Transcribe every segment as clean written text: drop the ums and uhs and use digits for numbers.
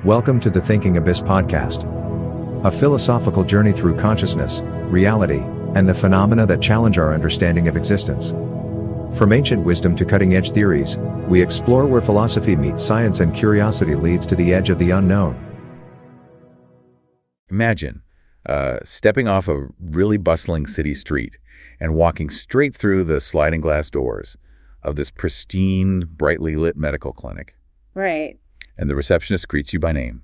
Welcome to the Thinking Abyss podcast, a philosophical journey through consciousness, reality, and the phenomena that challenge our understanding of existence. From ancient wisdom to cutting-edge theories, we explore where philosophy meets science and curiosity leads to the edge of the unknown. Imagine stepping off a really bustling city street and walking straight through the sliding glass doors of this pristine, brightly lit medical clinic. Right. And the receptionist greets you by name.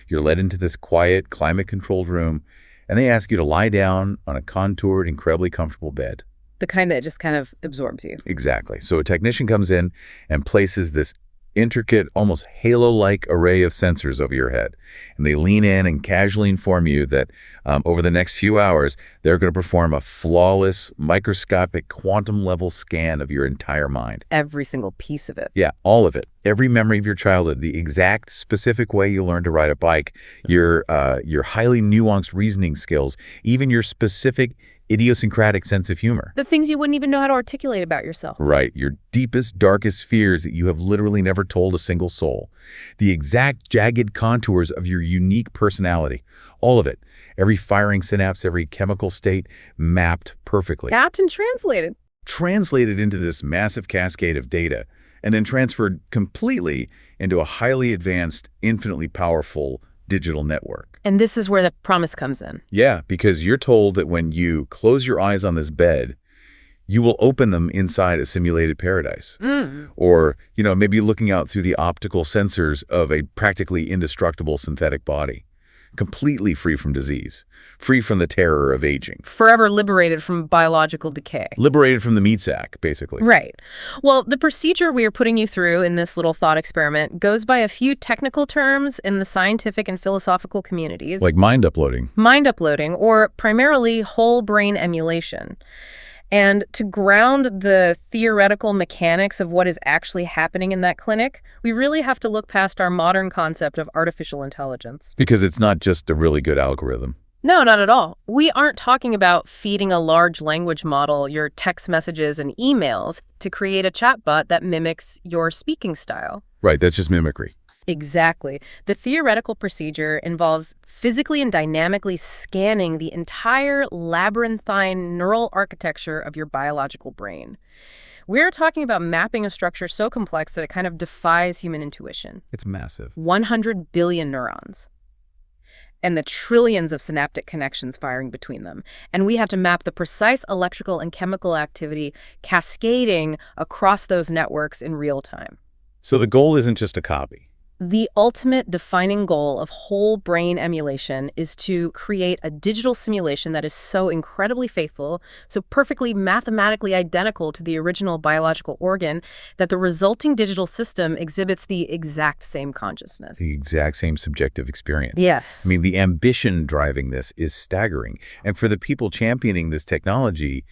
You're led into this quiet, climate-controlled room, and they ask you to lie down on a contoured, incredibly comfortable bed. The kind that just kind of absorbs you. Exactly. So a technician comes in and places this intricate, almost halo-like array of sensors over your head. And they lean in and casually inform you that over the next few hours, they're going to perform a flawless, microscopic, quantum-level scan of your entire mind. Every single piece of it. Yeah, all of it. Every memory of your childhood, the exact specific way you learned to ride a bike, your highly nuanced reasoning skills, even your specific idiosyncratic sense of humor. The things you wouldn't even know how to articulate about yourself. Right. Your deepest, darkest fears that you have literally never told a single soul. The exact jagged contours of your unique personality. All of it. Every firing synapse, every chemical state mapped perfectly. Mapped and translated. Translated into this massive cascade of data and then transferred completely into a highly advanced, infinitely powerful digital network. And this is where the promise comes in. Yeah, because you're told that when you close your eyes on this bed, you will open them inside a simulated paradise. Or, maybe looking out through the optical sensors of a practically indestructible synthetic body, completely free from disease, free from the terror of aging. Forever liberated from biological decay. Liberated from the meat sack, basically. Right. Well, the procedure we are putting you through in this little thought experiment goes by a few technical terms in the scientific and philosophical communities. Like mind uploading. Mind uploading, or primarily whole brain emulation. And to ground the theoretical mechanics of what is actually happening in that clinic, we really have to look past our modern concept of artificial intelligence. Because it's not just a really good algorithm. No, not at all. We aren't talking about feeding a large language model your text messages and emails to create a chatbot that mimics your speaking style. Right, that's just mimicry. Exactly. The theoretical procedure involves physically and dynamically scanning the entire labyrinthine neural architecture of your biological brain. We're talking about mapping a structure so complex that it kind of defies human intuition. It's massive. 100 billion neurons. And the trillions of synaptic connections firing between them. And we have to map the precise electrical and chemical activity cascading across those networks in real time. So the goal isn't just a copy. The ultimate defining goal of whole brain emulation is to create a digital simulation that is so incredibly faithful, so perfectly mathematically identical to the original biological organ, that the resulting digital system exhibits the exact same consciousness. The exact same subjective experience. Yes. I mean, the ambition driving this is staggering. And for the people championing this technology,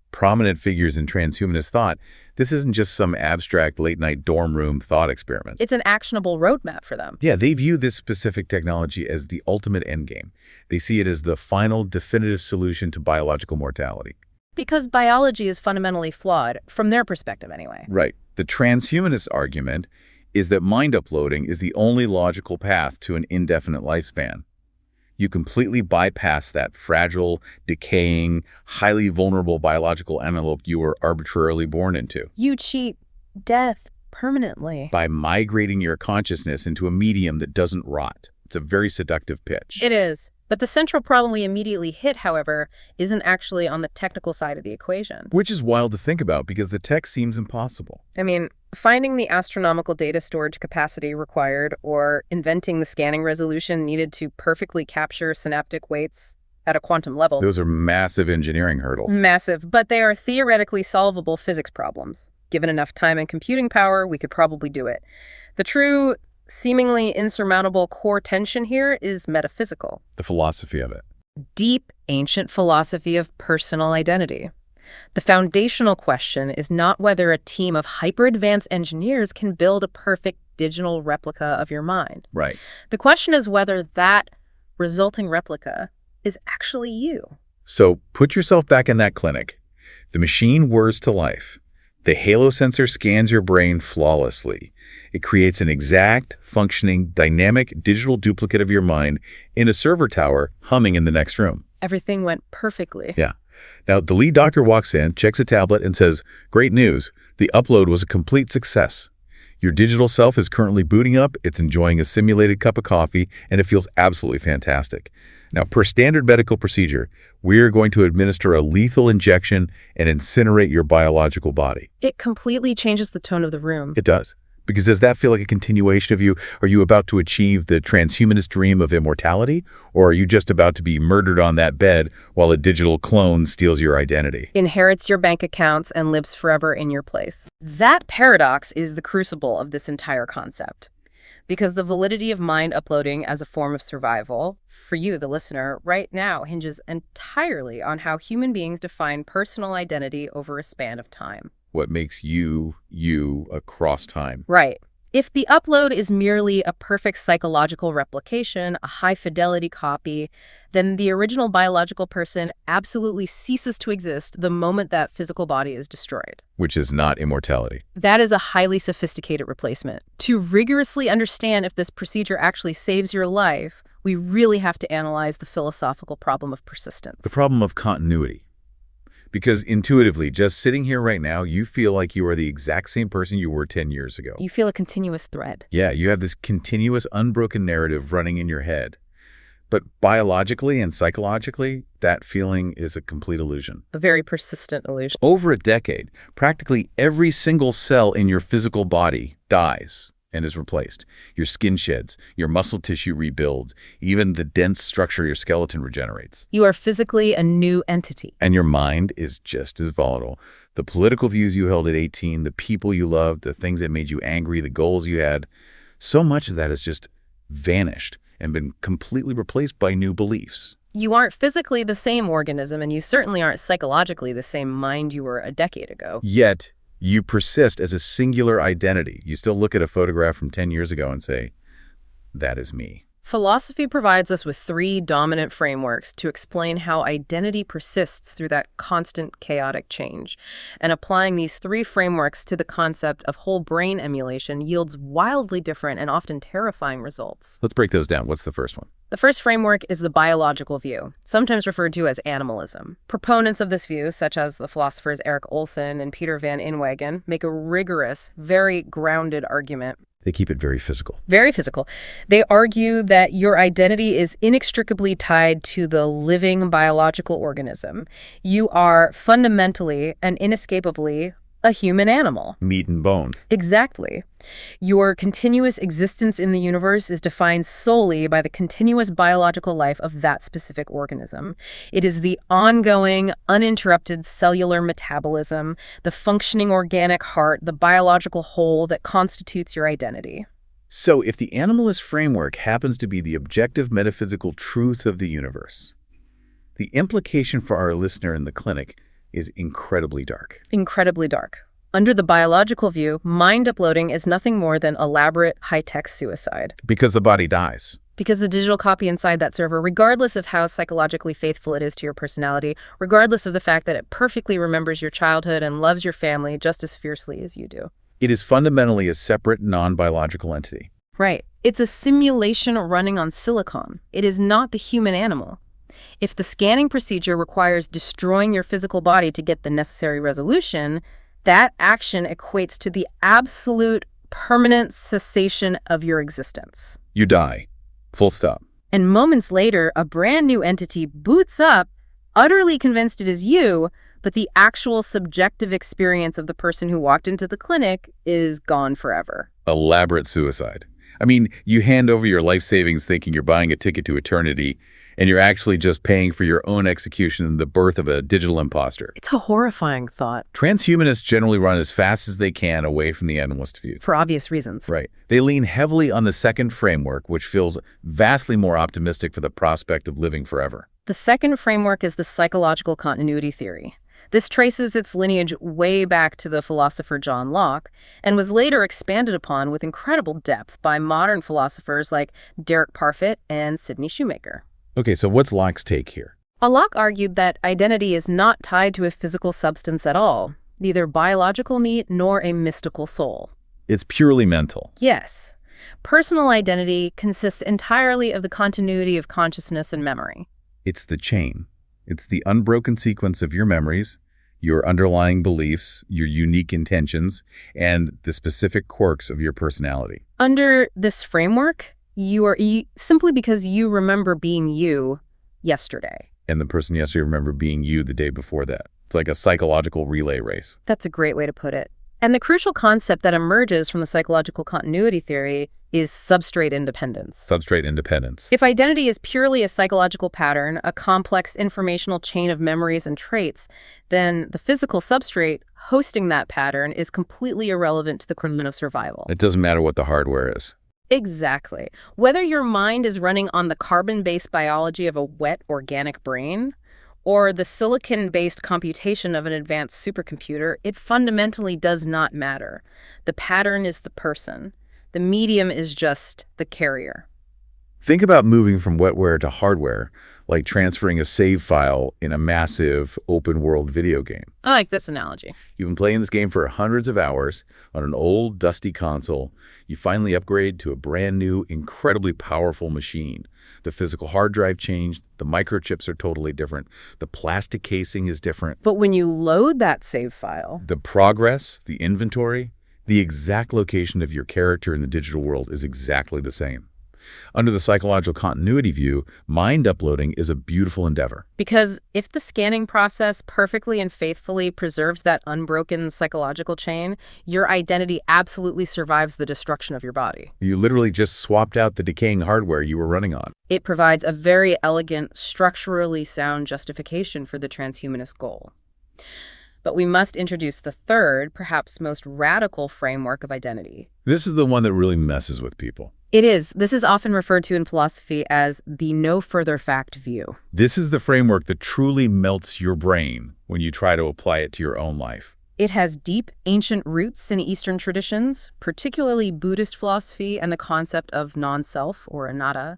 prominent figures in transhumanist thought, this isn't just some abstract late-night dorm room thought experiment. It's an actionable roadmap for them. Yeah, they view this specific technology as the ultimate endgame. They see it as the final, definitive solution to biological mortality. Because biology is fundamentally flawed, from their perspective anyway. Right. The transhumanist argument is that mind uploading is the only logical path to an indefinite lifespan. You completely bypass that fragile, decaying, highly vulnerable biological envelope you were arbitrarily born into. You cheat death permanently. By migrating your consciousness into a medium that doesn't rot. It's a very seductive pitch. It is. But the central problem we immediately hit, however, isn't actually on the technical side of the equation. Which is wild to think about because the tech seems impossible. I mean, finding the astronomical data storage capacity required or inventing the scanning resolution needed to perfectly capture synaptic weights at a quantum level. Those are massive engineering hurdles. Massive, but they are theoretically solvable physics problems. Given enough time and computing power, we could probably do it. The true, seemingly insurmountable core tension here is metaphysical. The philosophy of it. Deep, ancient philosophy of personal identity. The foundational question is not whether a team of hyper-advanced engineers can build a perfect digital replica of your mind. Right. The question is whether that resulting replica is actually you. So put yourself back in that clinic. The machine whirs to life. The halo sensor scans your brain flawlessly. It creates an exact, functioning, dynamic digital duplicate of your mind in a server tower humming in the next room. Everything went perfectly. Yeah. Now, the lead doctor walks in, checks a tablet, and says, "Great news. The upload was a complete success. Your digital self is currently booting up, it's enjoying a simulated cup of coffee, and it feels absolutely fantastic." Now, per standard medical procedure, we're going to administer a lethal injection and incinerate your biological body. It completely changes the tone of the room. It does. Because does that feel like a continuation of you? Are you about to achieve the transhumanist dream of immortality? Or are you just about to be murdered on that bed while a digital clone steals your identity? Inherits your bank accounts and lives forever in your place. That paradox is the crucible of this entire concept. Because the validity of mind uploading as a form of survival, for you, the listener, right now hinges entirely on how human beings define personal identity over a span of time. What makes you across time? Right. If the upload is merely a perfect psychological replication, a high-fidelity copy, then the original biological person absolutely ceases to exist the moment that physical body is destroyed. Which is not immortality. That is a highly sophisticated replacement. To rigorously understand if this procedure actually saves your life, we really have to analyze the philosophical problem of persistence. The problem of continuity. Because intuitively, just sitting here right now, you feel like you are the exact same person you were 10 years ago. You feel a continuous thread. Yeah, you have this continuous, unbroken narrative running in your head. But biologically and psychologically, that feeling is a complete illusion. A very persistent illusion. Over a decade, practically every single cell in your physical body dies and is replaced. Your skin sheds, your muscle tissue rebuilds, even the dense structure of your skeleton regenerates. You are physically a new entity. And your mind is just as volatile. The political views you held at 18, the people you loved, the things that made you angry, the goals you had, so much of that has just vanished and been completely replaced by new beliefs. You aren't physically the same organism, and you certainly aren't psychologically the same mind you were a decade ago. Yet, you persist as a singular identity. You still look at a photograph from 10 years ago and say, that is me. Philosophy provides us with 3 dominant frameworks to explain how identity persists through that constant chaotic change. And applying these 3 frameworks to the concept of whole brain emulation yields wildly different and often terrifying results. Let's break those down. What's the first one? The first framework is the biological view, sometimes referred to as animalism. Proponents of this view, such as the philosophers Erik Olson and Peter van Inwagen, make a rigorous, very grounded argument. They keep it very physical. Very physical. They argue that your identity is inextricably tied to the living biological organism. You are fundamentally and inescapably a human animal. Meat and bone. Exactly. Your continuous existence in the universe is defined solely by the continuous biological life of that specific organism. It is the ongoing, uninterrupted cellular metabolism, the functioning organic heart, the biological whole that constitutes your identity. So if the animalist framework happens to be the objective metaphysical truth of the universe, the implication for our listener in the clinic is incredibly dark. Incredibly dark. Under the biological view, mind uploading is nothing more than elaborate, high-tech suicide. Because the body dies. Because the digital copy inside that server, regardless of how psychologically faithful it is to your personality, regardless of the fact that it perfectly remembers your childhood and loves your family just as fiercely as you do. It is fundamentally a separate, non-biological entity. Right. It's a simulation running on silicon. It is not the human animal. If the scanning procedure requires destroying your physical body to get the necessary resolution, that action equates to the absolute permanent cessation of your existence. You die. Full stop. And moments later, a brand new entity boots up, utterly convinced it is you, but the actual subjective experience of the person who walked into the clinic is gone forever. Elaborate suicide. I mean, you hand over your life savings thinking you're buying a ticket to eternity, and you're actually just paying for your own execution and the birth of a digital imposter. It's a horrifying thought. Transhumanists generally run as fast as they can away from the animalist view. For obvious reasons. Right. They lean heavily on the second framework, which feels vastly more optimistic for the prospect of living forever. The second framework is the psychological continuity theory. This traces its lineage way back to the philosopher John Locke and was later expanded upon with incredible depth by modern philosophers like Derek Parfit and Sidney Shoemaker. Okay, so what's Locke's take here? Locke argued that identity is not tied to a physical substance at all. neither biological meat nor a mystical soul. It's purely mental. Yes. Personal identity consists entirely of the continuity of consciousness and memory. It's the chain. It's the unbroken sequence of your memories, your underlying beliefs, your unique intentions, and the specific quirks of your personality. Under this framework, you are simply because you remember being you yesterday. And the person yesterday remember being you the day before that. It's like a psychological relay race. That's a great way to put it. And the crucial concept that emerges from the psychological continuity theory is substrate independence. Substrate independence. If identity is purely a psychological pattern, a complex informational chain of memories and traits, then the physical substrate hosting that pattern is completely irrelevant to the question of survival. It doesn't matter what the hardware is. Exactly. Whether your mind is running on the carbon-based biology of a wet organic brain or the silicon-based computation of an advanced supercomputer, it fundamentally does not matter. The pattern is the person. The medium is just the carrier. Think about moving from wetware to hardware, like transferring a save file in a massive open-world video game. I like this analogy. You've been playing this game for hundreds of hours on an old, dusty console. You finally upgrade to a brand new, incredibly powerful machine. The physical hard drive changed. The microchips are totally different. The plastic casing is different. But when you load that save file, The progress, the inventory, the exact location of your character in the digital world is exactly the same. Under the psychological continuity view, mind uploading is a beautiful endeavor. because if the scanning process perfectly and faithfully preserves that unbroken psychological chain, your identity absolutely survives the destruction of your body. You literally just swapped out the decaying hardware you were running on. It provides a very elegant, structurally sound justification for the transhumanist goal. But we must introduce the third, perhaps most radical framework of identity. This is the one that really messes with people. It is. This is often referred to in philosophy as the no further fact view. This is the framework that truly melts your brain when you try to apply it to your own life. It has deep, ancient roots in Eastern traditions, particularly Buddhist philosophy and the concept of non-self, or anatta.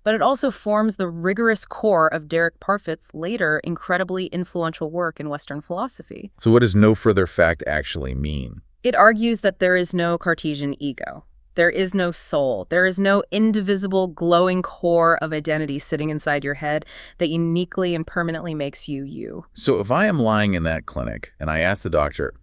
But it also forms the rigorous core of Derek Parfit's later incredibly influential work in Western philosophy. So what does no further fact actually mean? It argues that there is no Cartesian ego. There is no soul. There is no indivisible, glowing core of identity sitting inside your head that uniquely and permanently makes you you. So if I am lying in that clinic and I ask the doctor,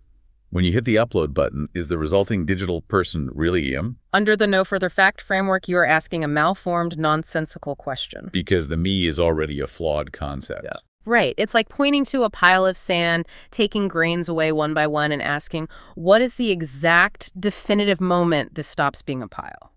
when you hit the upload button, is the resulting digital person really him? Under the no further fact framework, you are asking a malformed, nonsensical question. Because the me is already a flawed concept. Yeah. Right. It's like pointing to a pile of sand, taking grains away one by one, and asking, what is the exact, definitive moment this stops being a pile?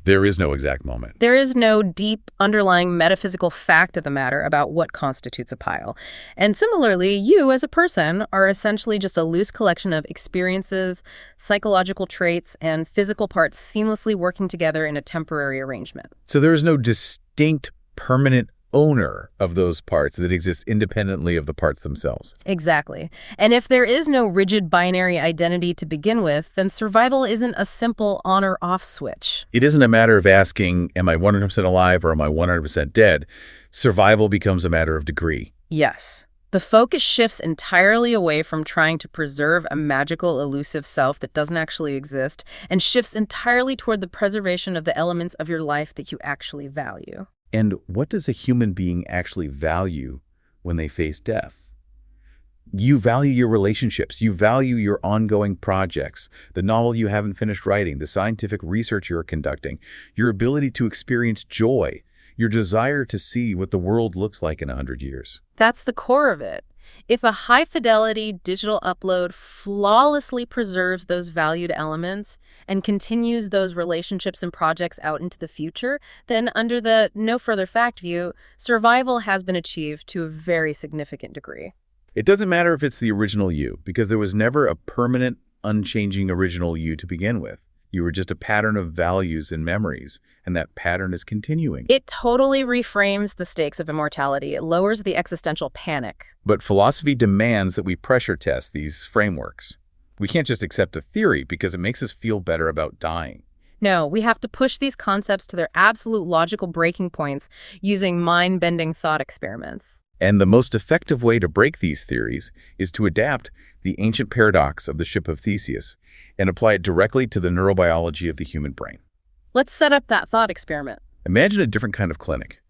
There is no exact moment. There is no deep, underlying metaphysical fact of the matter about what constitutes a pile. And similarly, you as a person are essentially just a loose collection of experiences, psychological traits, and physical parts seamlessly working together in a temporary arrangement. So there is no distinct, permanent owner of those parts that exist independently of the parts themselves. Exactly. And if there is no rigid binary identity to begin with, then survival isn't a simple on or off switch. It isn't a matter of asking, am I 100% alive or am I 100% dead? Survival becomes a matter of degree. Yes. The focus shifts entirely away from trying to preserve a magical, elusive self that doesn't actually exist, and shifts entirely toward the preservation of the elements of your life that you actually value. And what does a human being actually value when they face death? You value your relationships. You value your ongoing projects, the novel you haven't finished writing, the scientific research you're conducting, your ability to experience joy, your desire to see what the world looks like in 100 years. That's the core of it. If a high-fidelity digital upload flawlessly preserves those valued elements and continues those relationships and projects out into the future, then under the no further fact view, survival has been achieved to a very significant degree. It doesn't matter if it's the original you, because there was never a permanent, unchanging original you to begin with. You were just a pattern of values and memories, and that pattern is continuing. It totally reframes the stakes of immortality. It lowers the existential panic. But philosophy demands that we pressure test these frameworks. We can't just accept a theory because it makes us feel better about dying. No, we have to push these concepts to their absolute logical breaking points using mind-bending thought experiments. And the most effective way to break these theories is to adapt the ancient paradox of the ship of Theseus and apply it directly to the neurobiology of the human brain. Let's set up that thought experiment. Imagine a different kind of clinic.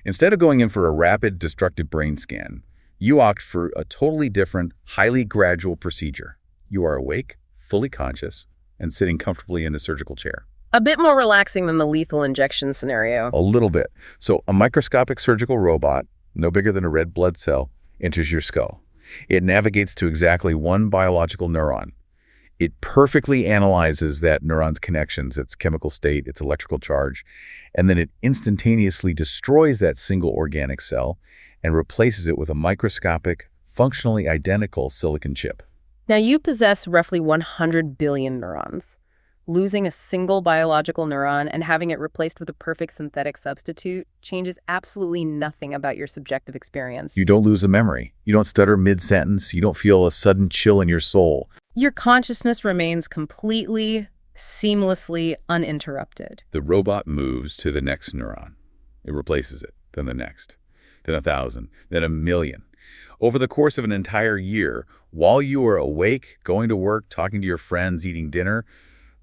Instead of going in for a rapid, destructive brain scan, you opt for a totally different, highly gradual procedure. You are awake, fully conscious, and sitting comfortably in a surgical chair. A bit more relaxing than the lethal injection scenario. A little bit. So a microscopic surgical robot, no bigger than a red blood cell, enters your skull. It navigates to exactly one biological neuron. It perfectly analyzes that neuron's connections, its chemical state, its electrical charge, and then it instantaneously destroys that single organic cell and replaces it with a microscopic, functionally identical silicon chip. Now, you possess roughly 100 billion neurons. Losing a single biological neuron and having it replaced with a perfect synthetic substitute changes absolutely nothing about your subjective experience. You don't lose a memory. You don't stutter mid-sentence. You don't feel a sudden chill in your soul. Your consciousness remains completely, seamlessly uninterrupted. The robot moves to the next neuron. It replaces it, then the next, then 1,000, then 1,000,000. Over the course of an entire year, while you are awake, going to work, talking to your friends, eating dinner,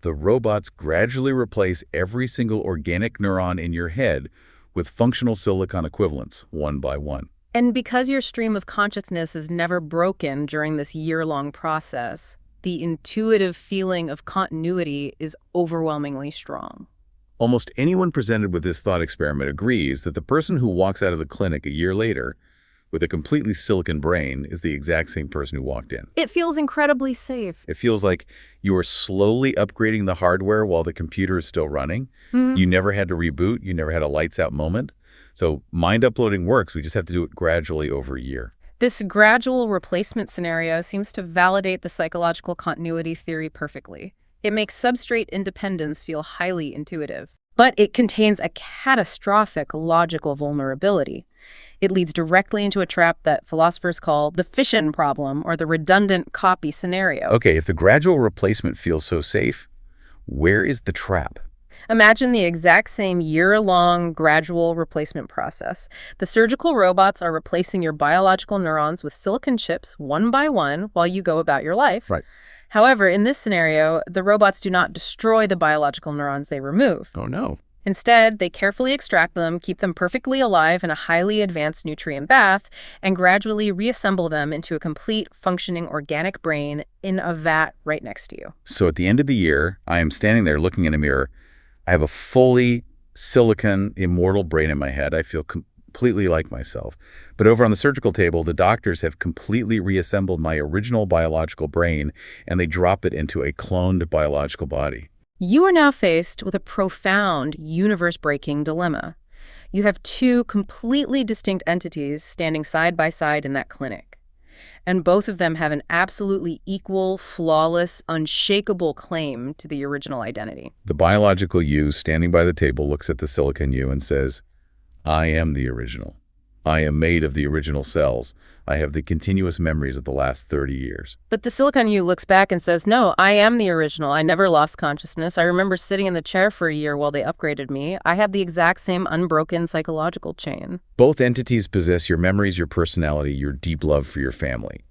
the robots gradually replace every single organic neuron in your head with functional silicon equivalents, one by one. And because your stream of consciousness is never broken during this year-long process, the intuitive feeling of continuity is overwhelmingly strong. Almost anyone presented with this thought experiment agrees that the person who walks out of the clinic a year later with a completely silicon brain is the exact same person who walked in. It feels incredibly safe. It feels like you are slowly upgrading the hardware while the computer is still running. You never had to reboot. You never had a lights out moment. So mind uploading works. We just have to do it gradually over a year. This gradual replacement scenario seems to validate the psychological continuity theory perfectly. It makes substrate independence feel highly intuitive. But it contains a catastrophic logical vulnerability. It leads directly into a trap that philosophers call the fission problem, or the redundant copy scenario. Okay, if the gradual replacement feels so safe, where is the trap? Imagine the exact same year-long gradual replacement process. The surgical robots are replacing your biological neurons with silicon chips one by one while you go about your life. Right. However, in this scenario, the robots do not destroy the biological neurons they remove. Oh, no. Instead, they carefully extract them, keep them perfectly alive in a highly advanced nutrient bath, and gradually reassemble them into a complete functioning organic brain in a vat right next to you. So at the end of the year, I am standing there looking in a mirror. I have a fully silicon, immortal brain in my head. I feel completely like myself. But over on the surgical table, the doctors have completely reassembled my original biological brain, and they drop it into a cloned biological body. You are now faced with a profound, universe-breaking dilemma. You have two completely distinct entities standing side by side in that clinic. And both of them have an absolutely equal, flawless, unshakable claim to the original identity. The biological you standing by the table looks at the silicon you and says, I am the original. I am made of the original cells. I have the continuous memories of the last 30 years. But the silicon you looks back and says, no, I am the original. I never lost consciousness. I remember sitting in the chair for a year while they upgraded me. I have the exact same unbroken psychological chain. Both entities possess your memories, your personality, your deep love for your family.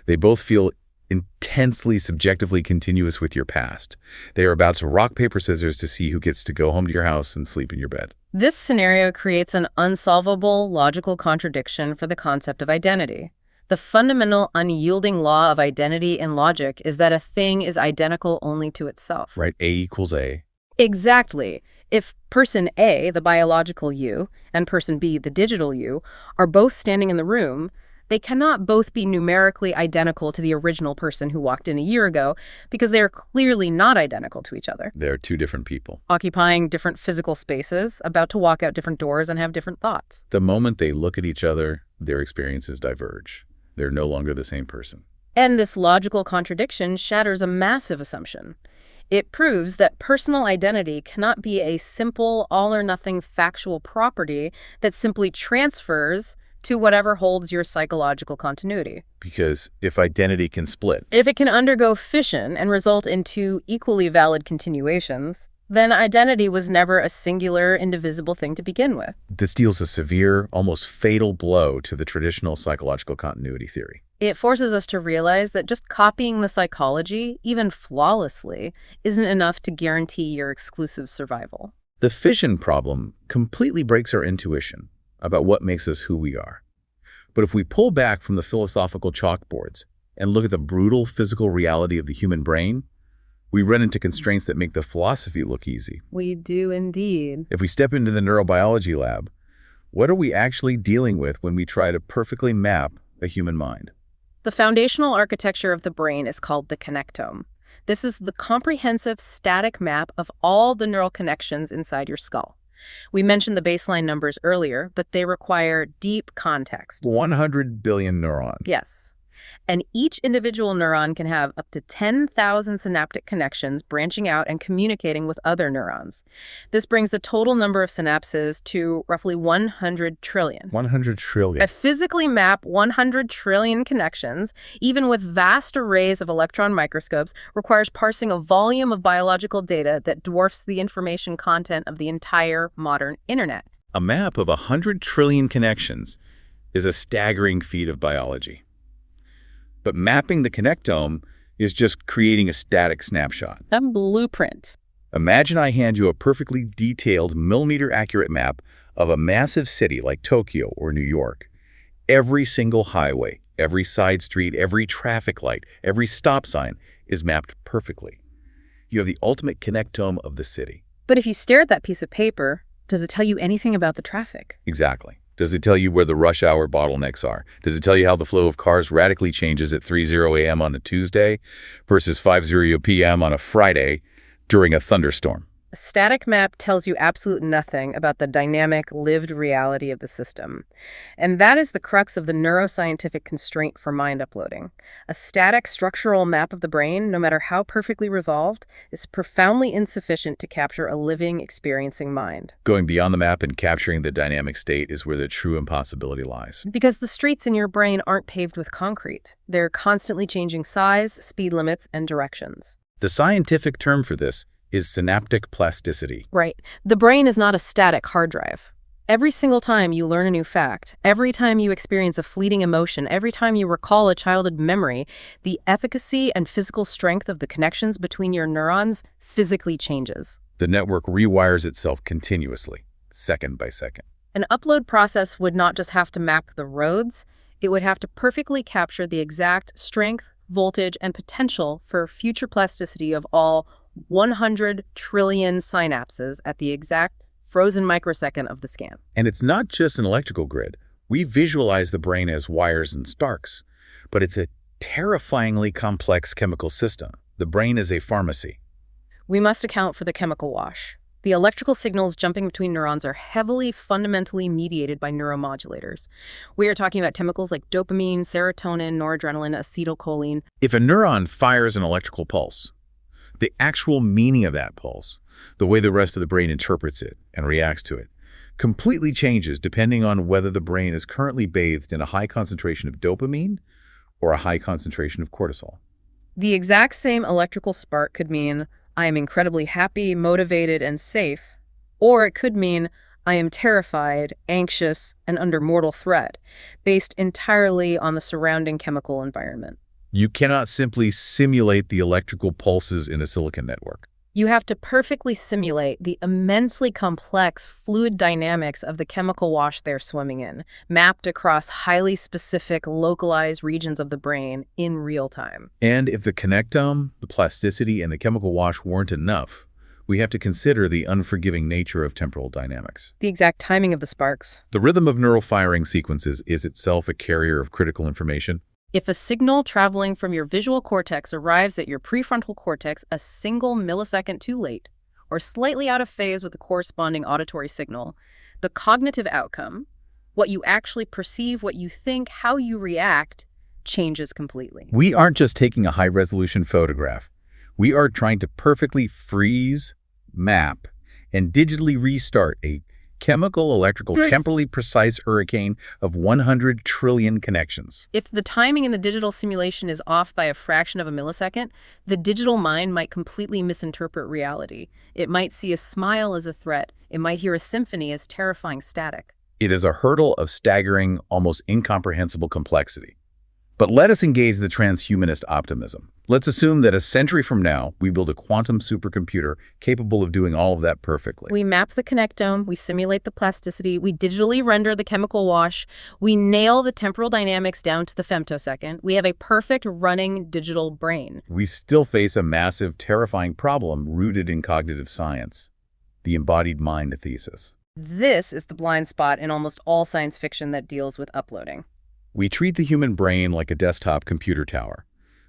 They both feel intensely subjectively continuous with your past. They are about to rock, paper, scissors to see who gets to go home to your house and sleep in your bed. This scenario creates an unsolvable logical contradiction for the concept of identity. The fundamental unyielding law of identity in logic is that a thing is identical only to itself. Right, A equals A. Exactly. If person A, the biological you, and person B, the digital you, are both standing in the room, they cannot both be numerically identical to the original person who walked in a year ago because they are clearly not identical to each other. They're two different people. Occupying different physical spaces, about to walk out different doors and have different thoughts. The moment they look at each other, their experiences diverge. They're no longer the same person. And this logical contradiction shatters a massive assumption. It proves that personal identity cannot be a simple, all-or-nothing factual property that simply transfers to whatever holds your psychological continuity. Because if identity can split, if it can undergo fission and result in two equally valid continuations, then identity was never a singular, indivisible thing to begin with. This deals a severe, almost fatal blow to the traditional psychological continuity theory. It forces us to realize that just copying the psychology, even flawlessly, isn't enough to guarantee your exclusive survival. The fission problem completely breaks our intuition about what makes us who we are. But if we pull back from the philosophical chalkboards and look at the brutal physical reality of the human brain, we run into constraints that make the philosophy look easy. We do indeed. If we step into the neurobiology lab, what are we actually dealing with when we try to perfectly map a human mind? The foundational architecture of the brain is called the connectome. This is the comprehensive static map of all the neural connections inside your skull. We mentioned the baseline numbers earlier, but they require deep context. 100 billion neurons. Yes. And each individual neuron can have up to 10,000 synaptic connections branching out and communicating with other neurons. This brings the total number of synapses to roughly 100 trillion. 100 trillion. To physically map 100 trillion connections, even with vast arrays of electron microscopes, requires parsing a volume of biological data that dwarfs the information content of the entire modern internet. A map of 100 trillion connections is a staggering feat of biology. But mapping the connectome is just creating a static snapshot. A blueprint. Imagine I hand you a perfectly detailed, millimeter-accurate map of a massive city like Tokyo or New York. Every single highway, every side street, every traffic light, every stop sign is mapped perfectly. You have the ultimate connectome of the city. But if you stare at that piece of paper, does it tell you anything about the traffic? Exactly. Does it tell you where the rush hour bottlenecks are? Does it tell you how the flow of cars radically changes at 3:00 a.m. on a Tuesday versus 5:00 p.m. on a Friday during a thunderstorm? A static map tells you absolute nothing about the dynamic, lived reality of the system. And that is the crux of the neuroscientific constraint for mind uploading. A static structural map of the brain, no matter how perfectly resolved, is profoundly insufficient to capture a living, experiencing mind. Going beyond the map and capturing the dynamic state is where the true impossibility lies. Because the streets in your brain aren't paved with concrete. They're constantly changing size, speed limits, and directions. The scientific term for this is synaptic plasticity. Right. The brain is not a static hard drive. Every single time you learn a new fact, every time you experience a fleeting emotion, every time you recall a childhood memory, the efficacy and physical strength of the connections between your neurons physically changes. The network rewires itself continuously, second by second. An upload process would not just have to map the roads, it would have to perfectly capture the exact strength, voltage, and potential for future plasticity of all 100 trillion synapses at the exact frozen microsecond of the scan. And it's not just an electrical grid. We visualize the brain as wires and sparks, but it's a terrifyingly complex chemical system. The brain is a pharmacy. We must account for the chemical wash. The electrical signals jumping between neurons are heavily fundamentally mediated by neuromodulators. We are talking about chemicals like dopamine, serotonin, noradrenaline, acetylcholine. If a neuron fires an electrical pulse, the actual meaning of that pulse, the way the rest of the brain interprets it and reacts to it, completely changes depending on whether the brain is currently bathed in a high concentration of dopamine or a high concentration of cortisol. The exact same electrical spark could mean, I am incredibly happy, motivated, and safe, or it could mean, I am terrified, anxious, and under mortal threat, based entirely on the surrounding chemical environment. You cannot simply simulate the electrical pulses in a silicon network. You have to perfectly simulate the immensely complex fluid dynamics of the chemical wash they're swimming in, mapped across highly specific, localized regions of the brain in real time. And if the connectome, the plasticity, and the chemical wash weren't enough, we have to consider the unforgiving nature of temporal dynamics. The exact timing of the sparks. The rhythm of neural firing sequences is itself a carrier of critical information. If a signal traveling from your visual cortex arrives at your prefrontal cortex a single millisecond too late, or slightly out of phase with the corresponding auditory signal, the cognitive outcome, what you actually perceive, what you think, how you react, changes completely. We aren't just taking a high-resolution photograph. We are trying to perfectly freeze, map, and digitally restart a chemical, electrical, temporally precise hurricane of 100 trillion connections. If the timing in the digital simulation is off by a fraction of a millisecond, the digital mind might completely misinterpret reality. It might see a smile as a threat. It might hear a symphony as terrifying static. It is a hurdle of staggering, almost incomprehensible complexity. But let us engage the transhumanist optimism. Let's assume that a century from now, we build a quantum supercomputer capable of doing all of that perfectly. We map the connectome, we simulate the plasticity, we digitally render the chemical wash, we nail the temporal dynamics down to the femtosecond. We have a perfect running digital brain. We still face a massive, terrifying problem rooted in cognitive science, the embodied mind thesis. This is the blind spot in almost all science fiction that deals with uploading. We treat the human brain like a desktop computer tower.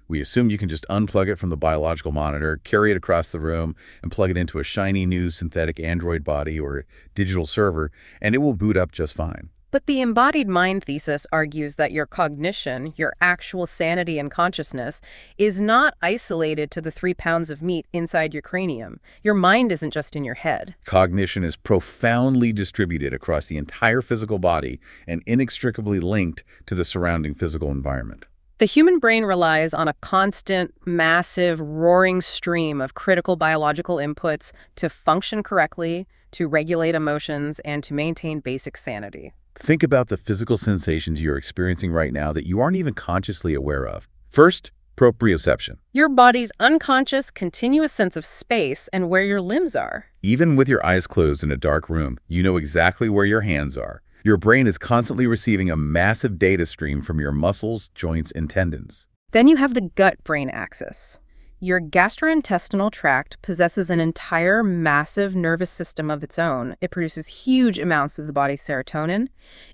We assume you can just unplug it from the biological monitor, carry it across the room, and plug it into a shiny new synthetic android body or digital server, and it will boot up just fine. But the embodied mind thesis argues that your cognition, your actual sanity and consciousness, is not isolated to the 3 pounds of meat inside your cranium. Your mind isn't just in your head. Cognition is profoundly distributed across the entire physical body and inextricably linked to the surrounding physical environment. The human brain relies on a constant, massive, roaring stream of critical biological inputs to function correctly, to regulate emotions, and to maintain basic sanity. Think about the physical sensations you're experiencing right now that you aren't even consciously aware of. First, proprioception. Your body's unconscious, continuous sense of space and where your limbs are. Even with your eyes closed in a dark room, you know exactly where your hands are. Your brain is constantly receiving a massive data stream from your muscles, joints, and tendons. Then you have the gut-brain axis. Your gastrointestinal tract possesses an entire massive nervous system of its own. It produces huge amounts of the body's serotonin.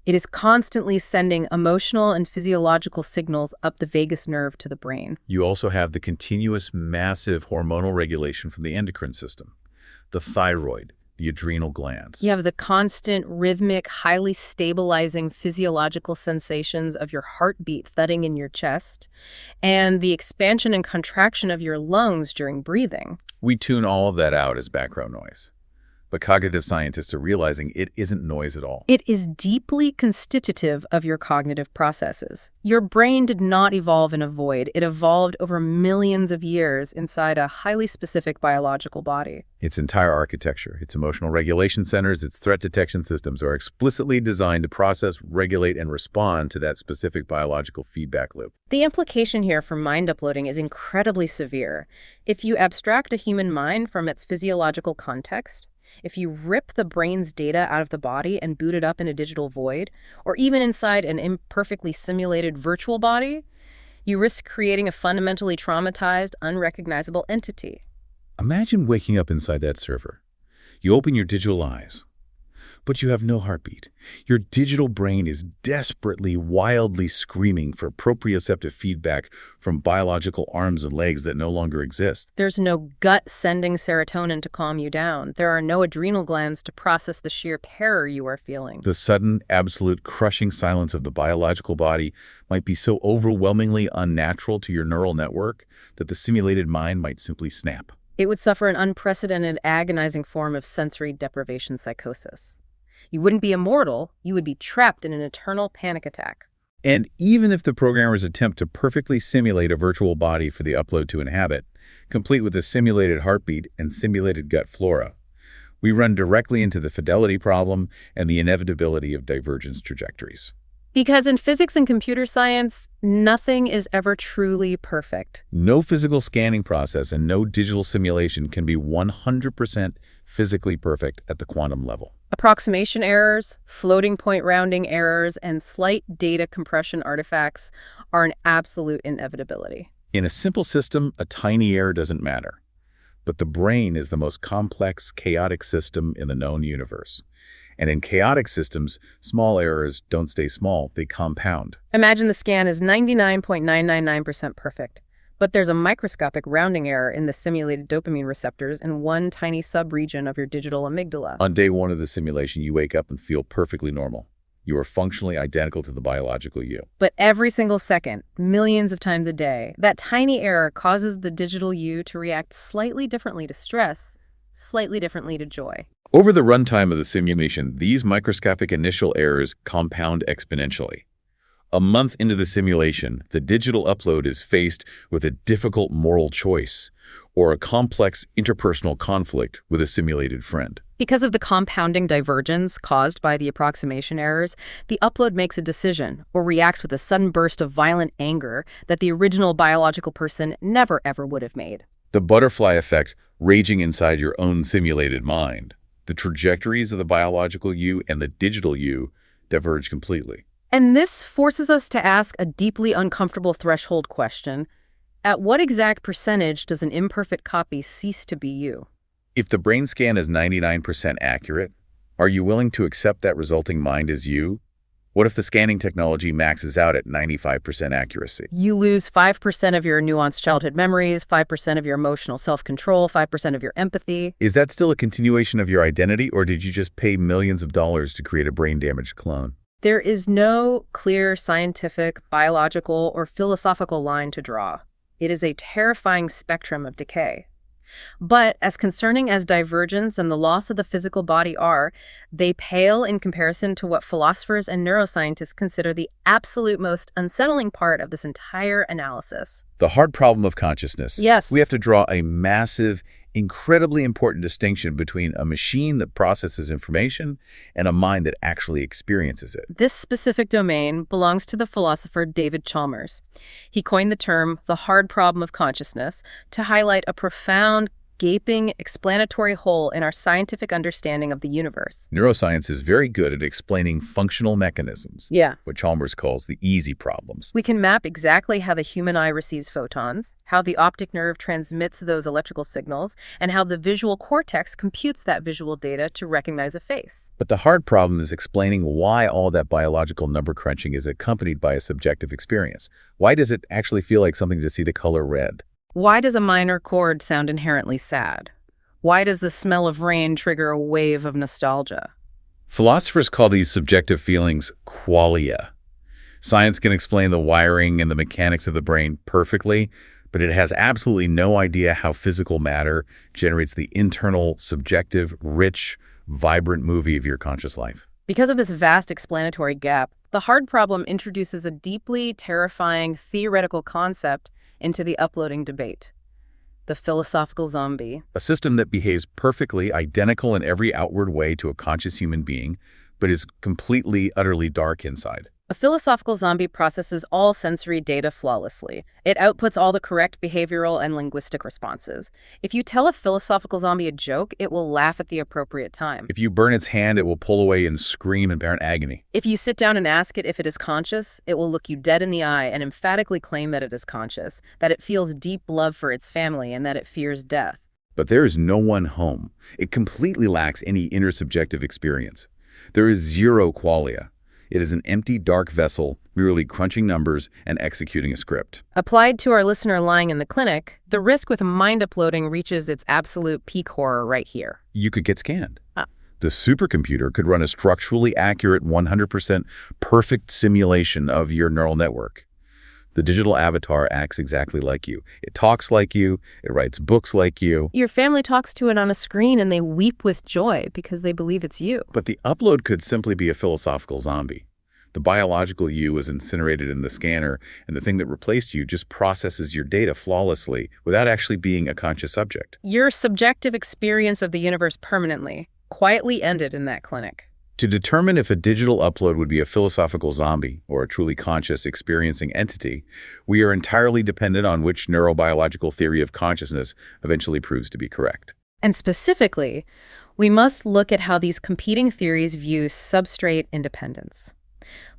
It is constantly sending emotional and physiological signals up the vagus nerve to the brain. You also have the continuous massive hormonal regulation from the endocrine system, the thyroid, the adrenal glands. You have the constant, rhythmic, highly stabilizing physiological sensations of your heartbeat thudding in your chest, and the expansion and contraction of your lungs during breathing. We tune all of that out as background noise. But cognitive scientists are realizing it isn't noise at all. It is deeply constitutive of your cognitive processes. Your brain did not evolve in a void. It evolved over millions of years inside a highly specific biological body. Its entire architecture, its emotional regulation centers, its threat detection systems are explicitly designed to process, regulate, and respond to that specific biological feedback loop. The implication here for mind uploading is incredibly severe. If you abstract a human mind from its physiological context, if you rip the brain's data out of the body and boot it up in a digital void, or even inside an imperfectly simulated virtual body, you risk creating a fundamentally traumatized, unrecognizable entity. Imagine waking up inside that server. You open your digital eyes, but you have no heartbeat. Your digital brain is desperately, wildly screaming for proprioceptive feedback from biological arms and legs that no longer exist. There's no gut sending serotonin to calm you down. There are no adrenal glands to process the sheer terror you are feeling. The sudden, absolute, crushing silence of the biological body might be so overwhelmingly unnatural to your neural network that the simulated mind might simply snap. It would suffer an unprecedented, agonizing form of sensory deprivation psychosis. You wouldn't be immortal, you would be trapped in an eternal panic attack. And even if the programmers attempt to perfectly simulate a virtual body for the upload to inhabit, complete with a simulated heartbeat and simulated gut flora, we run directly into the fidelity problem and the inevitability of divergence trajectories. Because in physics and computer science, nothing is ever truly perfect. No physical scanning process and no digital simulation can be 100% physically perfect at the quantum level. Approximation errors, floating point rounding errors, and slight data compression artifacts are an absolute inevitability. In a simple system, a tiny error doesn't matter. But the brain is the most complex, chaotic system in the known universe. And in chaotic systems, small errors don't stay small, they compound. Imagine the scan is 99.999% perfect, but there's a microscopic rounding error in the simulated dopamine receptors in one tiny subregion of your digital amygdala. On day one of the simulation, you wake up and feel perfectly normal. You are functionally identical to the biological you. But every single second, millions of times a day, that tiny error causes the digital you to react slightly differently to stress, slightly differently to joy. Over the runtime of the simulation, these microscopic initial errors compound exponentially. A month into the simulation, the digital upload is faced with a difficult moral choice or a complex interpersonal conflict with a simulated friend. Because of the compounding divergence caused by the approximation errors, the upload makes a decision or reacts with a sudden burst of violent anger that the original biological person never ever would have made. The butterfly effect raging inside your own simulated mind. The trajectories of the biological you and the digital you diverge completely. And this forces us to ask a deeply uncomfortable threshold question. At what exact percentage does an imperfect copy cease to be you? If the brain scan is 99% accurate, are you willing to accept that resulting mind as you? What if the scanning technology maxes out at 95% accuracy? You lose 5% of your nuanced childhood memories, 5% of your emotional self-control, 5% of your empathy. Is that still a continuation of your identity, or did you just pay millions of dollars to create a brain-damaged clone? There is no clear scientific, biological, or philosophical line to draw. It is a terrifying spectrum of decay. But as concerning as divergence and the loss of the physical body are, they pale in comparison to what philosophers and neuroscientists consider the absolute most unsettling part of this entire analysis. The hard problem of consciousness. Yes. We have to draw a massive, incredibly important distinction between a machine that processes information and a mind that actually experiences it. This specific domain belongs to the philosopher David Chalmers. He coined the term the hard problem of consciousness to highlight a profound, gaping, explanatory hole in our scientific understanding of the universe. Neuroscience is very good at explaining functional mechanisms, what Chalmers calls the easy problems. We can map exactly how the human eye receives photons, how the optic nerve transmits those electrical signals, and how the visual cortex computes that visual data to recognize a face. But the hard problem is explaining why all that biological number crunching is accompanied by a subjective experience. Why does it actually feel like something to see the color red? Why does a minor chord sound inherently sad? Why does the smell of rain trigger a wave of nostalgia? Philosophers call these subjective feelings qualia. Science can explain the wiring and the mechanics of the brain perfectly, but it has absolutely no idea how physical matter generates the internal, subjective, rich, vibrant movie of your conscious life. Because of this vast explanatory gap, the hard problem introduces a deeply terrifying theoretical concept into the uploading debate: the philosophical zombie. A system that behaves perfectly identical in every outward way to a conscious human being, but is completely, utterly dark inside. A philosophical zombie processes all sensory data flawlessly. It outputs all the correct behavioral and linguistic responses. If you tell a philosophical zombie a joke, it will laugh at the appropriate time. If you burn its hand, it will pull away and scream in apparent agony. If you sit down and ask it if it is conscious, it will look you dead in the eye and emphatically claim that it is conscious, that it feels deep love for its family, and that it fears death. But there is no one home. It completely lacks any intersubjective experience. There is zero qualia. It is an empty, dark vessel, merely crunching numbers and executing a script. Applied to our listener lying in the clinic, the risk with mind uploading reaches its absolute peak horror right here. You could get scanned. The supercomputer could run a structurally accurate 100% perfect simulation of your neural network. The digital avatar acts exactly like you. It talks like you. It writes books like you. Your family talks to it on a screen and they weep with joy because they believe it's you. But the upload could simply be a philosophical zombie. The biological you was incinerated in the scanner, and the thing that replaced you just processes your data flawlessly without actually being a conscious subject. Your subjective experience of the universe permanently, quietly ended in that clinic. To determine if a digital upload would be a philosophical zombie or a truly conscious experiencing entity, we are entirely dependent on which neurobiological theory of consciousness eventually proves to be correct. And specifically, we must look at how these competing theories view substrate independence.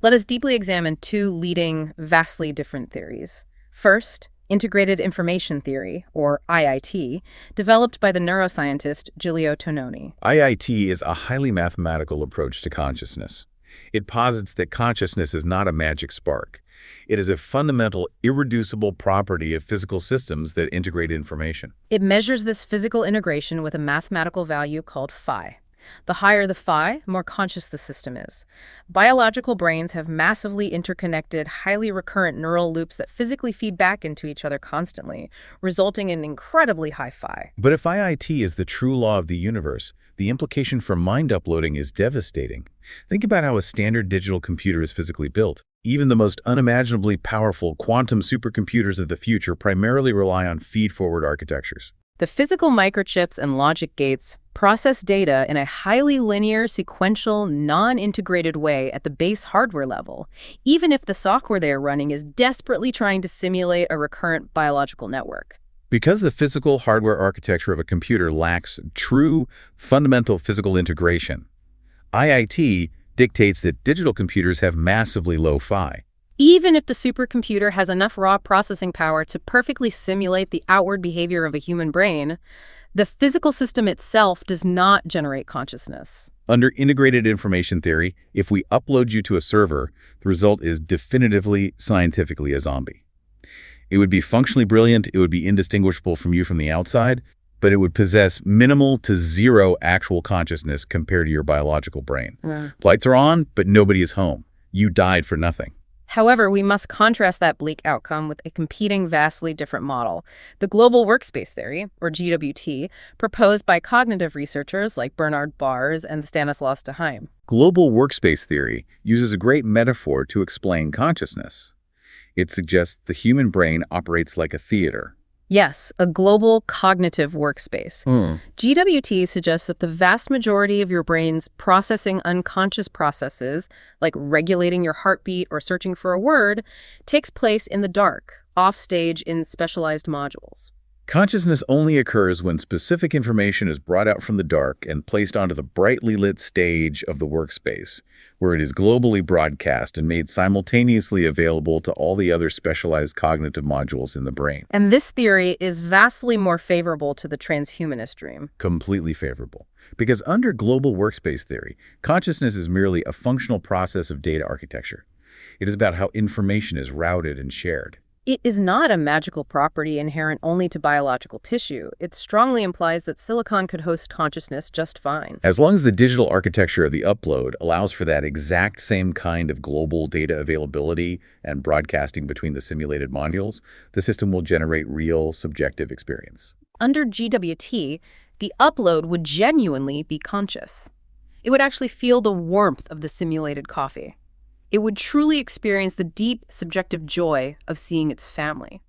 Let us deeply examine two leading, vastly different theories. First, Integrated Information Theory, or IIT, developed by the neuroscientist Giulio Tononi. IIT is a highly mathematical approach to consciousness. It posits that consciousness is not a magic spark. It is a fundamental, irreducible property of physical systems that integrate information. It measures this physical integration with a mathematical value called phi. The higher the phi, the more conscious the system is. Biological brains have massively interconnected, highly recurrent neural loops that physically feed back into each other constantly, resulting in incredibly high phi. But if IIT is the true law of the universe, the implication for mind uploading is devastating. Think about how a standard digital computer is physically built. Even the most unimaginably powerful quantum supercomputers of the future primarily rely on feed-forward architectures. The physical microchips and logic gates process data in a highly linear, sequential, non-integrated way at the base hardware level, even if the software they are running is desperately trying to simulate a recurrent biological network. Because the physical hardware architecture of a computer lacks true, fundamental physical integration, IIT dictates that digital computers have massively low phi. Even if the supercomputer has enough raw processing power to perfectly simulate the outward behavior of a human brain, the physical system itself does not generate consciousness. Under integrated information theory, if we upload you to a server, the result is definitively, scientifically a zombie. It would be functionally brilliant, it would be indistinguishable from you from the outside, but it would possess minimal to zero actual consciousness compared to your biological brain. Lights are on, but nobody is home. You died for nothing. However, we must contrast that bleak outcome with a competing, vastly different model, the global workspace theory, or GWT, proposed by cognitive researchers like Bernard Bars and Stanislas Dehaene. Global workspace theory uses a great metaphor to explain consciousness. It suggests the human brain operates like a theater. Yes, a global cognitive workspace. GWT suggests that the vast majority of your brain's processing unconscious processes, like regulating your heartbeat or searching for a word, takes place in the dark, offstage in specialized modules. Consciousness only occurs when specific information is brought out from the dark and placed onto the brightly lit stage of the workspace, where it is globally broadcast and made simultaneously available to all the other specialized cognitive modules in the brain. And this theory is vastly more favorable to the transhumanist dream. Completely favorable. Because under global workspace theory, consciousness is merely a functional process of data architecture. It is about how information is routed and shared. It is not a magical property inherent only to biological tissue. It strongly implies that silicon could host consciousness just fine. As long as the digital architecture of the upload allows for that exact same kind of global data availability and broadcasting between the simulated modules, the system will generate real subjective experience. Under GWT, the upload would genuinely be conscious. It would actually feel the warmth of the simulated coffee. It would truly experience the deep, subjective joy of seeing its family.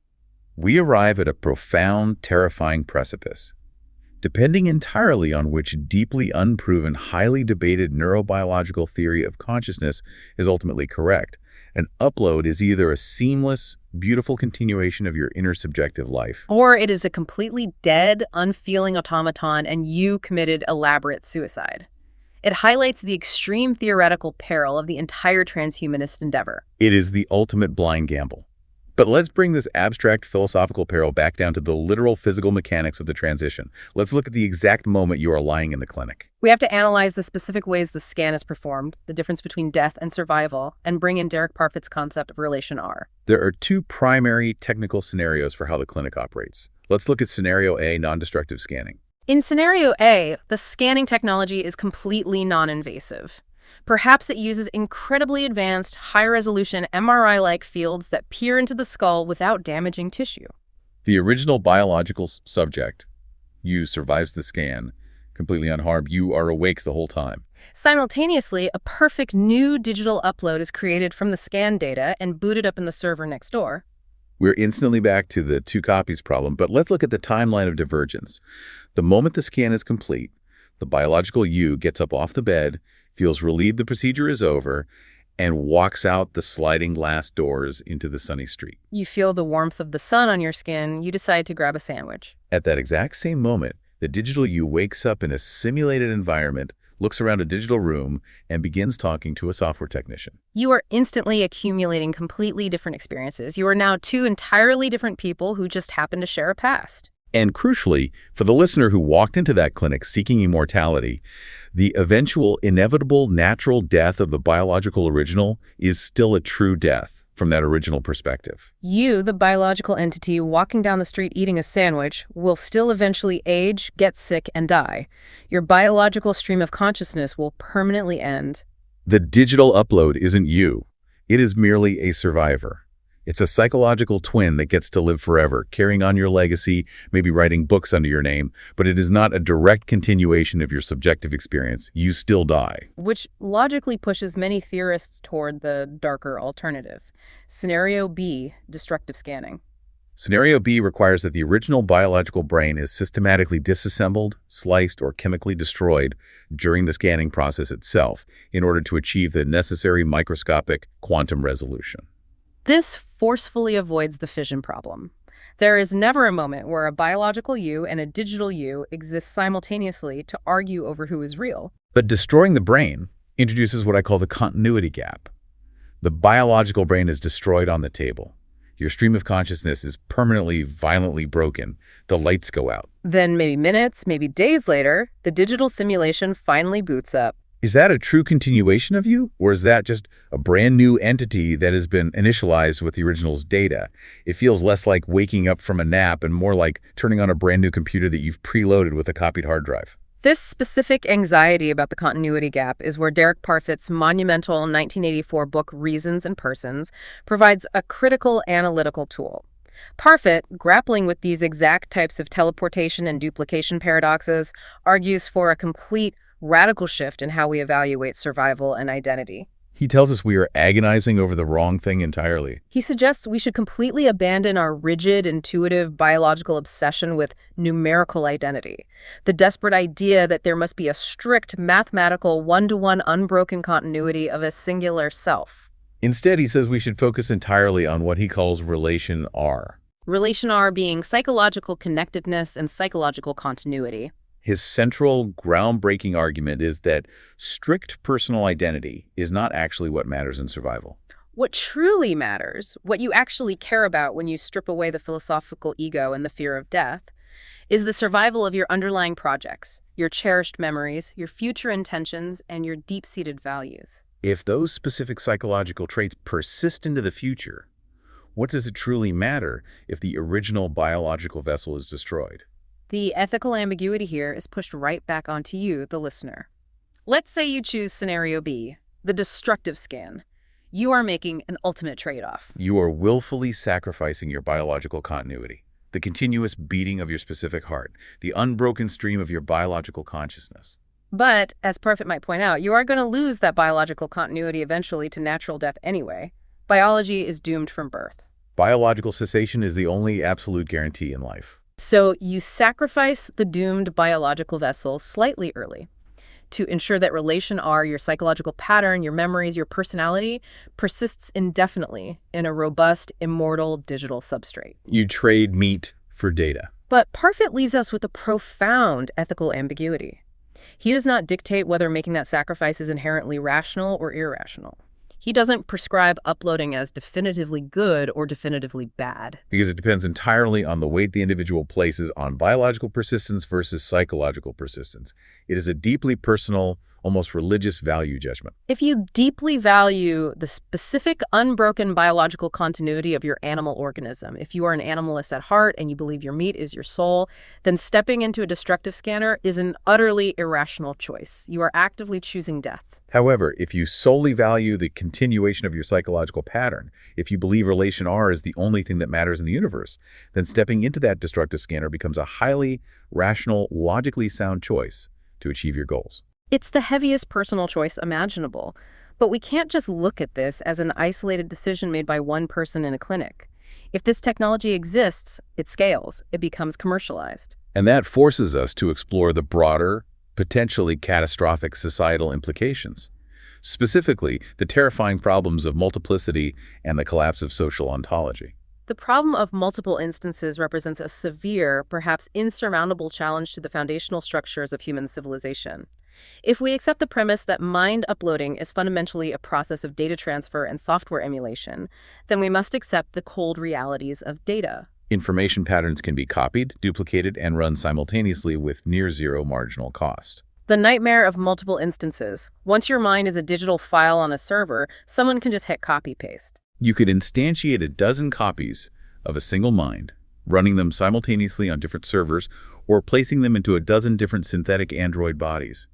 We arrive at a profound, terrifying precipice. Depending entirely on which deeply unproven, highly debated neurobiological theory of consciousness is ultimately correct, an upload is either a seamless, beautiful continuation of your inner subjective life, or it is a completely dead, unfeeling automaton and you committed elaborate suicide. It highlights the extreme theoretical peril of the entire transhumanist endeavor. It is the ultimate blind gamble. But let's bring this abstract philosophical peril back down to the literal physical mechanics of the transition. Let's look at the exact moment you are lying in the clinic. We have to analyze the specific ways the scan is performed, the difference between death and survival, and bring in Derek Parfit's concept of relation R. There are two primary technical scenarios for how the clinic operates. Let's look at scenario A, non-destructive scanning. In scenario A, the scanning technology is completely non-invasive. Perhaps it uses incredibly advanced, high-resolution MRI-like fields that peer into the skull without damaging tissue. The original biological subject, you, survives the scan, completely unharmed. You are awake the whole time. Simultaneously, a perfect new digital upload is created from the scan data and booted up in the server next door. We're instantly back to the two copies problem, but let's look at the timeline of divergence. The moment the scan is complete, the biological you gets up off the bed, feels relieved the procedure is over, and walks out the sliding glass doors into the sunny street. You feel the warmth of the sun on your skin. You decide to grab a sandwich. At that exact same moment, the digital you wakes up in a simulated environment, looks around a digital room, and begins talking to a software technician. You are instantly accumulating completely different experiences. You are now two entirely different people who just happen to share a past. And crucially, for the listener who walked into that clinic seeking immortality, the eventual, inevitable, natural death of the biological original is still a true death from that original perspective. You, the biological entity walking down the street eating a sandwich, will still eventually age, get sick, and die. Your biological stream of consciousness will permanently end. The digital upload isn't you. It is merely a survivor. It's a psychological twin that gets to live forever, carrying on your legacy, maybe writing books under your name, but it is not a direct continuation of your subjective experience. You still die. Which logically pushes many theorists toward the darker alternative. Scenario B, destructive scanning. Scenario B requires that the original biological brain is systematically disassembled, sliced, or chemically destroyed during the scanning process itself in order to achieve the necessary microscopic quantum resolution. This forcefully avoids the fission problem. There is never a moment where a biological you and a digital you exist simultaneously to argue over who is real. But destroying the brain introduces what I call the continuity gap. The biological brain is destroyed on the table. Your stream of consciousness is permanently, violently broken. The lights go out. Then maybe minutes, maybe days later, the digital simulation finally boots up. Is that a true continuation of you, or is that just a brand new entity that has been initialized with the original's data? It feels less like waking up from a nap and more like turning on a brand new computer that you've preloaded with a copied hard drive. This specific anxiety about the continuity gap is where Derek Parfit's monumental 1984 book Reasons and Persons provides a critical analytical tool. Parfit, grappling with these exact types of teleportation and duplication paradoxes, argues for a complete radical shift in how we evaluate survival and identity. He tells us we are agonizing over the wrong thing entirely. He suggests we should completely abandon our rigid, intuitive, biological obsession with numerical identity, the desperate idea that there must be a strict, mathematical, one-to-one, unbroken continuity of a singular self. Instead, he says we should focus entirely on what he calls relation R. Relation R being psychological connectedness and psychological continuity. His central, groundbreaking argument is that strict personal identity is not actually what matters in survival. What truly matters, what you actually care about when you strip away the philosophical ego and the fear of death, is the survival of your underlying projects, your cherished memories, your future intentions, and your deep-seated values. If those specific psychological traits persist into the future, what does it truly matter if the original biological vessel is destroyed? The ethical ambiguity here is pushed right back onto you, the listener. Let's say you choose scenario B, the destructive scan. You are making an ultimate trade-off. You are willfully sacrificing your biological continuity, the continuous beating of your specific heart, the unbroken stream of your biological consciousness. But, as Parfit might point out, you are going to lose that biological continuity eventually to natural death anyway. Biology is doomed from birth. Biological cessation is the only absolute guarantee in life. So you sacrifice the doomed biological vessel slightly early to ensure that relation R, your psychological pattern, your memories, your personality, persists indefinitely in a robust, immortal digital substrate. You trade meat for data. But Parfit leaves us with a profound ethical ambiguity. He does not dictate whether making that sacrifice is inherently rational or irrational. He doesn't prescribe uploading as definitively good or definitively bad. Because it depends entirely on the weight the individual places on biological persistence versus psychological persistence. It is a deeply personal, almost religious value judgment. If you deeply value the specific, unbroken biological continuity of your animal organism, if you are an animalist at heart and you believe your meat is your soul, then stepping into a destructive scanner is an utterly irrational choice. You are actively choosing death. However, if you solely value the continuation of your psychological pattern, if you believe relation R is the only thing that matters in the universe, then stepping into that destructive scanner becomes a highly rational, logically sound choice to achieve your goals. It's the heaviest personal choice imaginable, but we can't just look at this as an isolated decision made by one person in a clinic. If this technology exists, it scales, it becomes commercialized. And that forces us to explore the broader, potentially catastrophic societal implications, specifically the terrifying problems of multiplicity and the collapse of social ontology. The problem of multiple instances represents a severe, perhaps insurmountable challenge to the foundational structures of human civilization. If we accept the premise that mind uploading is fundamentally a process of data transfer and software emulation, then we must accept the cold realities of data. Information patterns can be copied, duplicated, and run simultaneously with near-zero marginal cost. The nightmare of multiple instances. Once your mind is a digital file on a server, someone can just hit copy-paste. You could instantiate a dozen copies of a single mind, running them simultaneously on different servers, or placing them into a dozen different synthetic android bodies.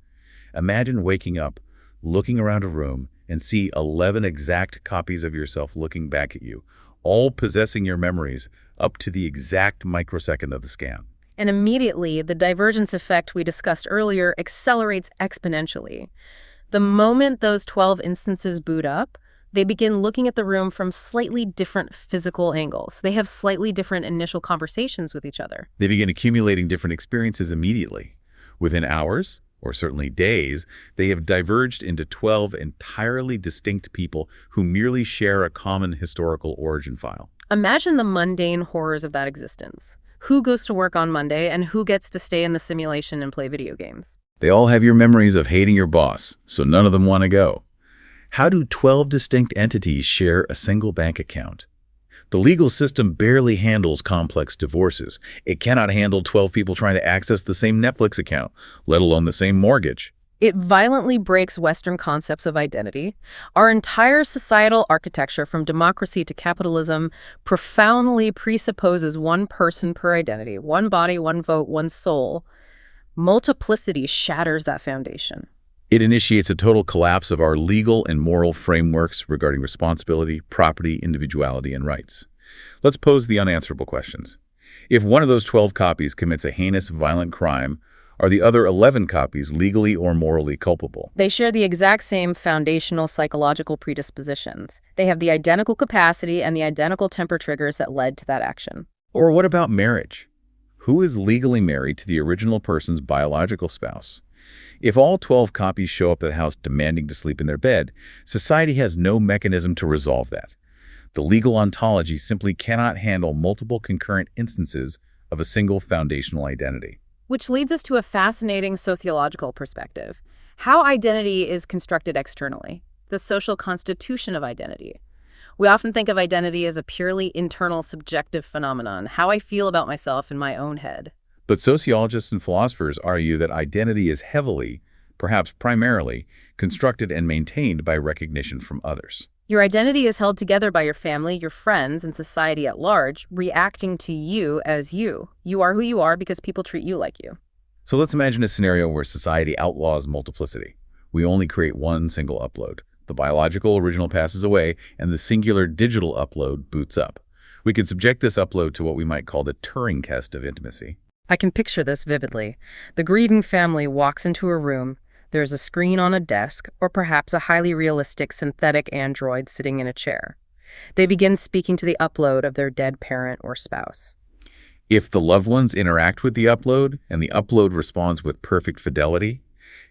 Imagine waking up, looking around a room, and see 11 exact copies of yourself looking back at you, all possessing your memories up to the exact microsecond of the scan. And immediately, the divergence effect we discussed earlier accelerates exponentially. The moment those 12 instances boot up, they begin looking at the room from slightly different physical angles. They have slightly different initial conversations with each other. They begin accumulating different experiences immediately. Within hours, or certainly days, they have diverged into 12 entirely distinct people who merely share a common historical origin file. Imagine the mundane horrors of that existence. Who goes to work on Monday and who gets to stay in the simulation and play video games? They all have your memories of hating your boss, so none of them want to go. How do 12 distinct entities share a single bank account? The legal system barely handles complex divorces. It cannot handle 12 people trying to access the same Netflix account, let alone the same mortgage. It violently breaks Western concepts of identity. Our entire societal architecture, from democracy to capitalism, profoundly presupposes one person per identity, one body, one vote, one soul. Multiplicity shatters that foundation. It initiates a total collapse of our legal and moral frameworks regarding responsibility, property, individuality, and rights. Let's pose the unanswerable questions. If one of those 12 copies commits a heinous, violent crime, are the other 11 copies legally or morally culpable? They share the exact same foundational psychological predispositions. They have the identical capacity and the identical temper triggers that led to that action. Or what about marriage? Who is legally married to the original person's biological spouse? If all 12 copies show up at the house demanding to sleep in their bed, society has no mechanism to resolve that. The legal ontology simply cannot handle multiple concurrent instances of a single foundational identity. Which leads us to a fascinating sociological perspective. How identity is constructed externally, the social constitution of identity. We often think of identity as a purely internal, subjective phenomenon, how I feel about myself in my own head. But sociologists and philosophers argue that identity is heavily, perhaps primarily, constructed and maintained by recognition from others. Your identity is held together by your family, your friends, and society at large, reacting to you as you. You are who you are because people treat you like you. So let's imagine a scenario where society outlaws multiplicity. We only create one single upload. The biological original passes away, and the singular digital upload boots up. We could subject this upload to what we might call the Turing test of intimacy. I can picture this vividly. The grieving family walks into a room. There's a screen on a desk, or perhaps a highly realistic synthetic android sitting in a chair. They begin speaking to the upload of their dead parent or spouse. If the loved ones interact with the upload, and the upload responds with perfect fidelity,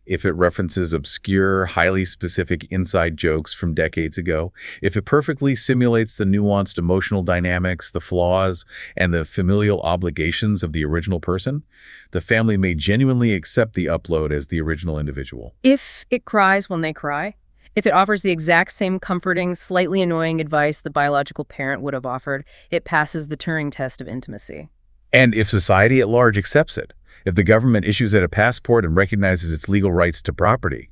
if it references obscure, highly specific inside jokes from decades ago, if it perfectly simulates the nuanced emotional dynamics, the flaws, and the familial obligations of the original person, the family may genuinely accept the upload as the original individual. If it cries when they cry, if it offers the exact same comforting, slightly annoying advice the biological parent would have offered, it passes the Turing test of intimacy. And if society at large accepts it, if the government issues it a passport and recognizes its legal rights to property,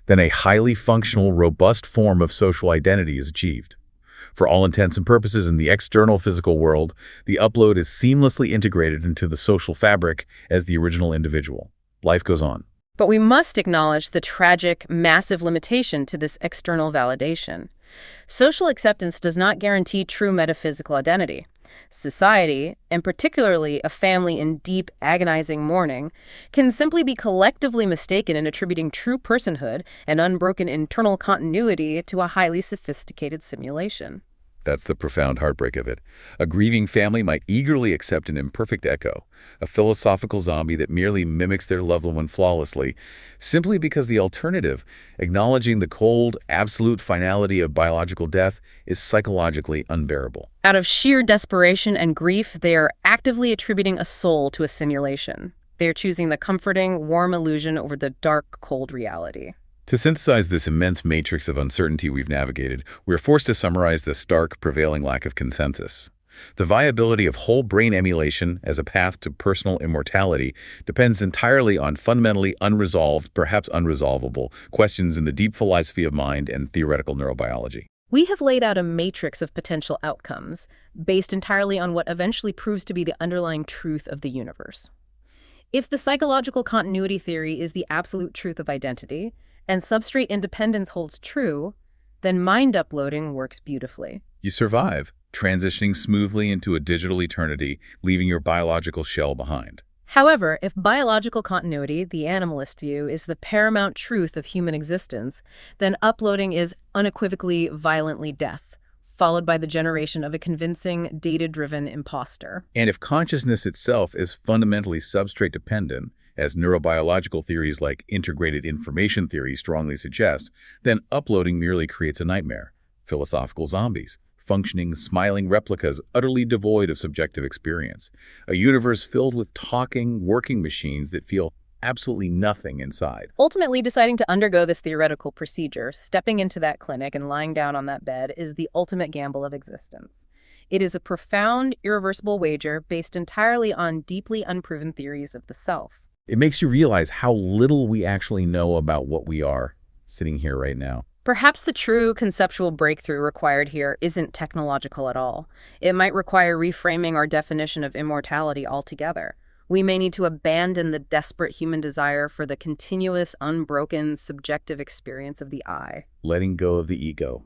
then a highly functional, robust form of social identity is achieved. For all intents and purposes in the external physical world, the upload is seamlessly integrated into the social fabric as the original individual. Life goes on. But we must acknowledge the tragic, massive limitation to this external validation. Social acceptance does not guarantee true metaphysical identity. Society, and particularly a family in deep, agonizing mourning, can simply be collectively mistaken in attributing true personhood and unbroken internal continuity to a highly sophisticated simulation. That's the profound heartbreak of it. A grieving family might eagerly accept an imperfect echo, a philosophical zombie that merely mimics their loved one flawlessly, simply because the alternative, acknowledging the cold, absolute finality of biological death, is psychologically unbearable. Out of sheer desperation and grief, they are actively attributing a soul to a simulation. They are choosing the comforting, warm illusion over the dark, cold reality. To synthesize this immense matrix of uncertainty we've navigated, we're forced to summarize the stark, prevailing lack of consensus. The viability of whole brain emulation as a path to personal immortality depends entirely on fundamentally unresolved, perhaps unresolvable, questions in the deep philosophy of mind and theoretical neurobiology. We have laid out a matrix of potential outcomes based entirely on what eventually proves to be the underlying truth of the universe. If the psychological continuity theory is the absolute truth of identity, and substrate independence holds true, then mind uploading works beautifully. You survive, transitioning smoothly into a digital eternity, leaving your biological shell behind. However, if biological continuity, the animalist view, is the paramount truth of human existence, then uploading is unequivocally violently death, followed by the generation of a convincing, data-driven imposter. And if consciousness itself is fundamentally substrate-dependent, as neurobiological theories like integrated information theory strongly suggest, then uploading merely creates a nightmare. Philosophical zombies, functioning, smiling replicas utterly devoid of subjective experience. A universe filled with talking, working machines that feel absolutely nothing inside. Ultimately, deciding to undergo this theoretical procedure, stepping into that clinic and lying down on that bed, is the ultimate gamble of existence. It is a profound, irreversible wager based entirely on deeply unproven theories of the self. It makes you realize how little we actually know about what we are, sitting here right now. Perhaps the true conceptual breakthrough required here isn't technological at all. It might require reframing our definition of immortality altogether. We may need to abandon the desperate human desire for the continuous, unbroken, subjective experience of the I. Letting go of the ego.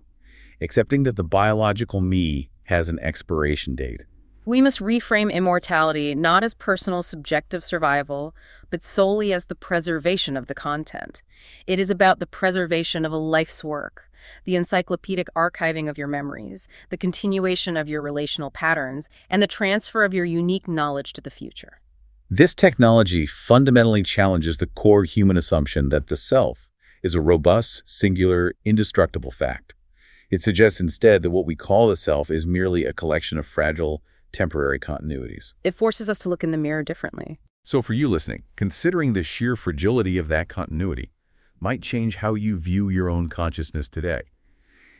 Accepting that the biological me has an expiration date. We must reframe immortality not as personal subjective survival, but solely as the preservation of the content. It is about the preservation of a life's work, the encyclopedic archiving of your memories, the continuation of your relational patterns, and the transfer of your unique knowledge to the future. This technology fundamentally challenges the core human assumption that the self is a robust, singular, indestructible fact. It suggests instead that what we call the self is merely a collection of fragile, temporary continuities. It forces us to look in the mirror differently. So for you listening, considering the sheer fragility of that continuity might change how you view your own consciousness today.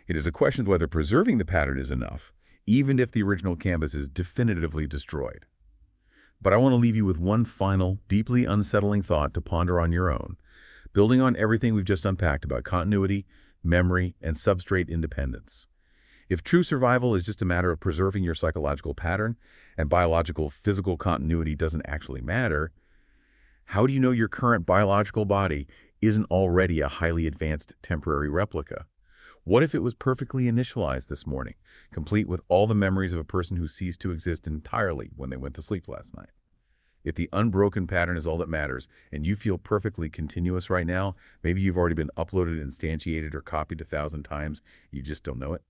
It is a question of whether preserving the pattern is enough, even if the original canvas is definitively destroyed. But I want to leave you with one final, deeply unsettling thought to ponder on your own, building on everything we've just unpacked about continuity, memory, and substrate independence. If true survival is just a matter of preserving your psychological pattern and biological physical continuity doesn't actually matter, how do you know your current biological body isn't already a highly advanced temporary replica? What if it was perfectly initialized this morning, complete with all the memories of a person who ceased to exist entirely when they went to sleep last night? If the unbroken pattern is all that matters, and you feel perfectly continuous right now, maybe you've already been uploaded, instantiated, or copied 1,000 times, you just don't know it.